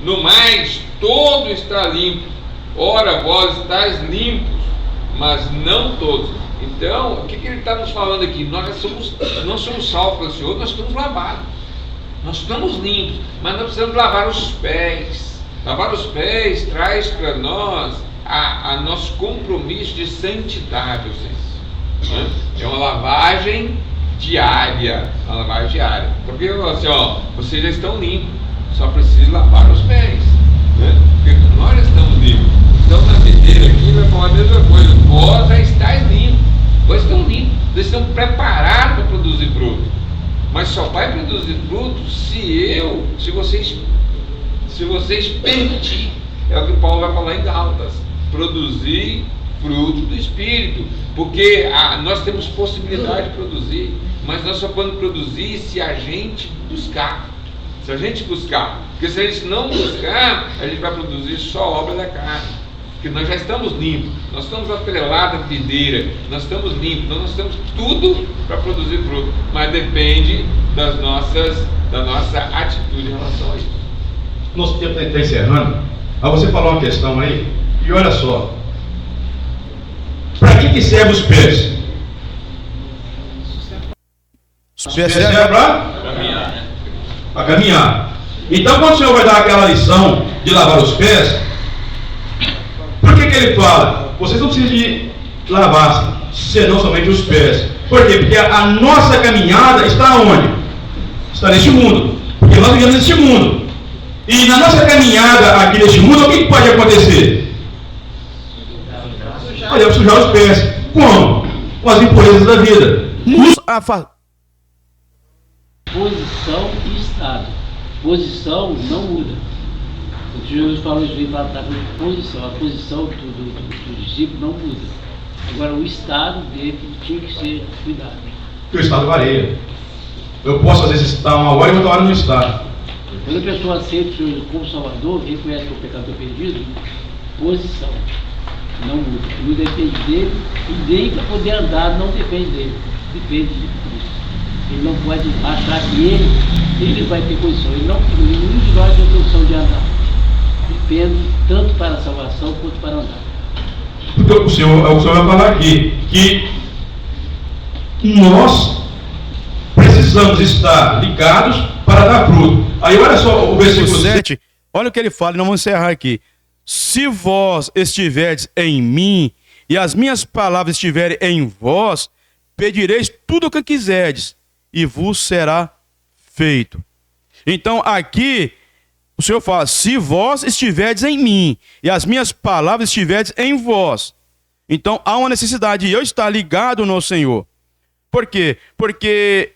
no mais todo está limpo. Ora, vós estáis limpos, mas não todos. Então, o que ele está nos falando aqui? Nós não somos salvos pelo Senhor, nós estamos lavados, nós estamos limpos, mas nós precisamos lavar os pés. Lavar os pés traz para nós a nosso compromisso de santidade, né? É uma lavagem diária, porque assim, vocês já estão limpos, só precisa lavar os pés, né? Porque nós já estamos limpos. Então na videira aqui vai falar a mesma coisa: vós já estáis limpos, vós estão limpos, vocês estão preparados para produzir fruto. Mas só vai produzir fruto se vocês permitirem. É o que Paulo vai falar em Gálatas: produzir fruto do Espírito. Porque nós temos possibilidade de produzir, mas nós só podemos produzir se a gente buscar. Se a gente buscar, porque se a gente não buscar, a gente vai produzir só obra da carne, porque nós já estamos limpos, nós estamos atrelados à videira, nós estamos limpos, nós temos tudo para produzir fruto, mas depende da nossa atitude em relação a isso. Nosso tempo está encerrando. Aí você falou uma questão aí, e olha só: para que serve os pés? Os pés servem para caminhar. Então, quando o Senhor vai dar aquela lição de lavar os pés, por que ele fala? Vocês não precisam de lavar, senão somente os pés. Por quê? Porque a nossa caminhada está onde? Está neste mundo. Porque nós vivemos neste mundo. E na nossa caminhada aqui neste mundo, o que pode acontecer? Podemos sujar os pés. Como? Com as impurezas da vida. Posição e estado. Posição não muda. O que Jesus falou isso para a posição. A posição do discípulo não muda. Agora o estado dele tinha que ser cuidado. Porque o estado varia. Eu posso às vezes estar uma hora e outra hora no estado. Quando a pessoa aceita o Senhor como Salvador, reconhece que é o pecador perdido, posição não muda. Não depende dele, e nem para poder andar não depende dele. Depende de Cristo. Ele não pode achar que ele vai ter condição. Nenhum de nós tem condição de andar. Depende tanto para a salvação quanto para andar. Porque o Senhor vai falar aqui que nós precisamos estar ligados para dar fruto. Aí olha só o versículo 7. Olha o que ele fala, e nós vamos encerrar aqui. Se vós estiverdes em mim, e as minhas palavras estiverem em vós, pedireis tudo o que quiserdes, e vos será feito. Então aqui o Senhor fala: se vós estiverdes em mim, e as minhas palavras estiverdes em vós. Então há uma necessidade de eu estar ligado no Senhor. Por quê? Porque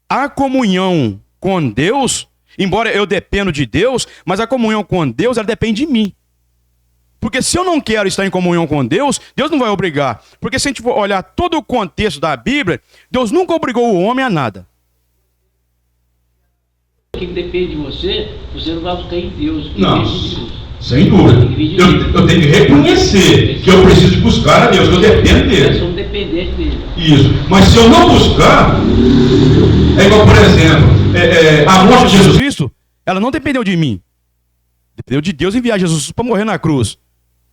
a comunhão com Deus, embora eu dependa de Deus, mas a comunhão com Deus, ela depende de mim. Porque se eu não quero estar em comunhão com Deus, Deus não vai obrigar. Porque se a gente for olhar todo o contexto da Bíblia, Deus nunca obrigou o homem a nada. Quem depende de você, você não vai buscar em Deus. Não, de Deus. sem dúvida. Eu tenho que reconhecer que eu preciso buscar a Deus, que eu dependo Nós dele. somos dependentes dele. Isso. Mas se eu não buscar, é igual, por exemplo, a morte de Jesus. Cristo, ela não dependeu de mim. Dependeu de Deus enviar Jesus para morrer na cruz.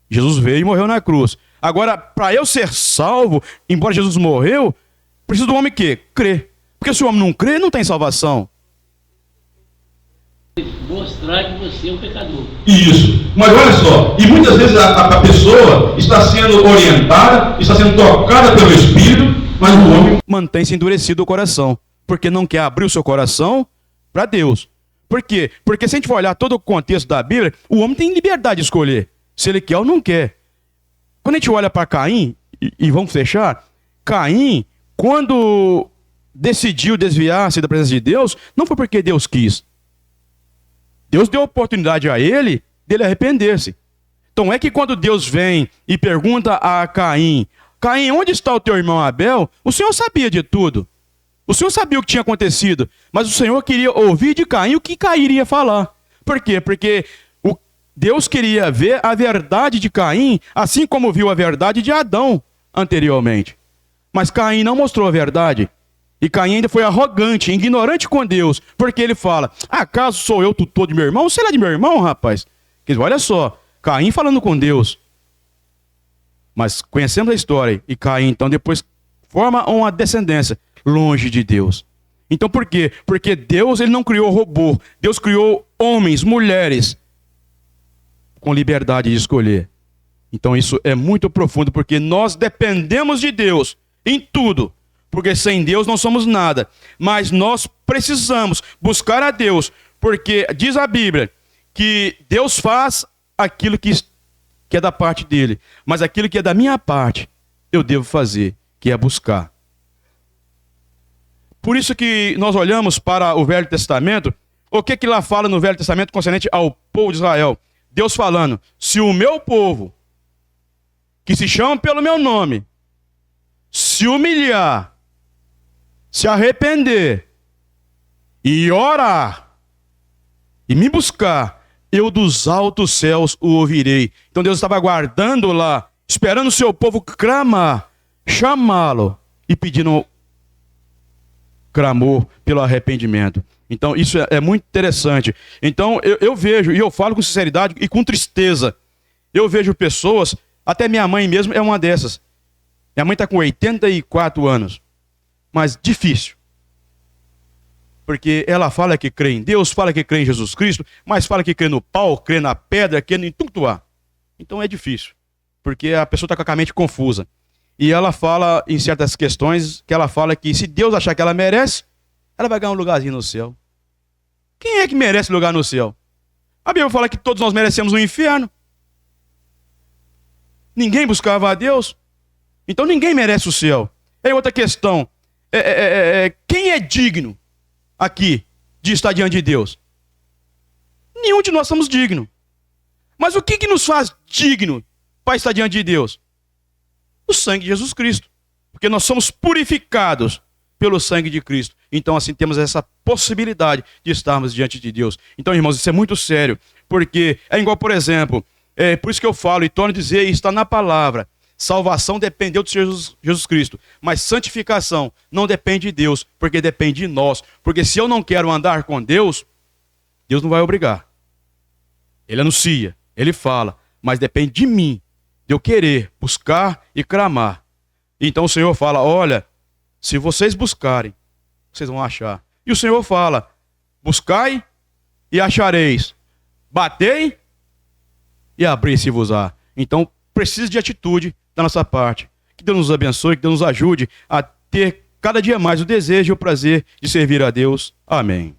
Jesus veio e morreu na cruz. Agora, para eu ser salvo, embora Jesus morreu, preciso do homem que crer. Porque se o homem não crê, não tem salvação. Mostrar que você é um pecador. Isso. Mas olha só, e muitas vezes a pessoa está sendo orientada, está sendo tocada pelo Espírito, mas o homem Mantém-se endurecido o coração, porque não quer abrir o seu coração para Deus. Por quê? Porque se a gente for olhar todo o contexto da Bíblia, o homem tem liberdade de escolher se ele quer ou não quer. Quando a gente olha para Caim, e vamos fechar, Caim, quando decidiu desviar-se da presença de Deus, não foi porque Deus quis. Deus deu oportunidade a ele dele arrepender-se. Então é que quando Deus vem e pergunta a Caim: Caim, onde está o teu irmão Abel? O Senhor sabia de tudo. O Senhor sabia o que tinha acontecido, mas o Senhor queria ouvir de Caim o que Caim iria falar. Por quê? Porque Deus queria ver a verdade de Caim, assim como viu a verdade de Adão anteriormente. Mas Caim não mostrou a verdade. E Caim ainda foi arrogante, ignorante com Deus, porque ele fala: acaso sou eu tutor de meu irmão? Será de meu irmão, rapaz? Olha só, Caim falando com Deus. Mas conhecemos a história, e Caim então depois forma uma descendência longe de Deus. Então por quê? Porque Deus, ele não criou robô. Deus criou homens, mulheres, com liberdade de escolher. Então isso é muito profundo, porque nós dependemos de Deus em tudo. Porque sem Deus não somos nada. Mas nós precisamos buscar a Deus, porque diz a Bíblia que Deus faz aquilo que é da parte dele, mas aquilo que é da minha parte, eu devo fazer, que é buscar. Por isso que nós olhamos para o Velho Testamento, o que lá fala no Velho Testamento concernente ao povo de Israel? Deus falando: se o meu povo, que se chama pelo meu nome, se humilhar, se arrepender e orar e me buscar, eu dos altos céus o ouvirei. Então Deus estava aguardando lá, esperando o seu povo clamar, chamá-lo e pedindo clamor pelo arrependimento. Então isso é muito interessante. Então eu vejo, e eu falo com sinceridade e com tristeza, eu vejo pessoas, até minha mãe mesmo é uma dessas. Minha mãe está com 84 anos, mas difícil. Porque ela fala que crê em Deus, fala que crê em Jesus Cristo, mas fala que crê no pau, crê na pedra, crê em tudo que há. Então é difícil, porque a pessoa está com a mente confusa. E ela fala em certas questões, que ela fala que se Deus achar que ela merece, ela vai ganhar um lugarzinho no céu. Quem é que merece lugar no céu? A Bíblia fala que todos nós merecemos o inferno. Ninguém buscava a Deus, então ninguém merece o céu. É outra questão. Quem é digno aqui de estar diante de Deus? Nenhum de nós somos dignos. Mas o que nos faz digno para estar diante de Deus? O sangue de Jesus Cristo. Porque nós somos purificados pelo sangue de Cristo. Então assim temos essa possibilidade de estarmos diante de Deus. Então, irmãos, isso é muito sério. Porque é igual, por exemplo, por isso que eu falo e torno a dizer, e está na palavra: salvação dependeu de Jesus Cristo, mas santificação não depende de Deus, porque depende de nós. Porque se eu não quero andar com Deus, Deus não vai obrigar. Ele anuncia, ele fala, mas depende de mim, de eu querer, buscar e clamar. Então o Senhor fala, olha, se vocês buscarem, vocês vão achar. E o Senhor fala, buscai e achareis. Batei e abri-se-vos-á. Então precisa de atitude da nossa parte. Que Deus nos abençoe, que Deus nos ajude a ter cada dia mais o desejo e o prazer de servir a Deus. Amém.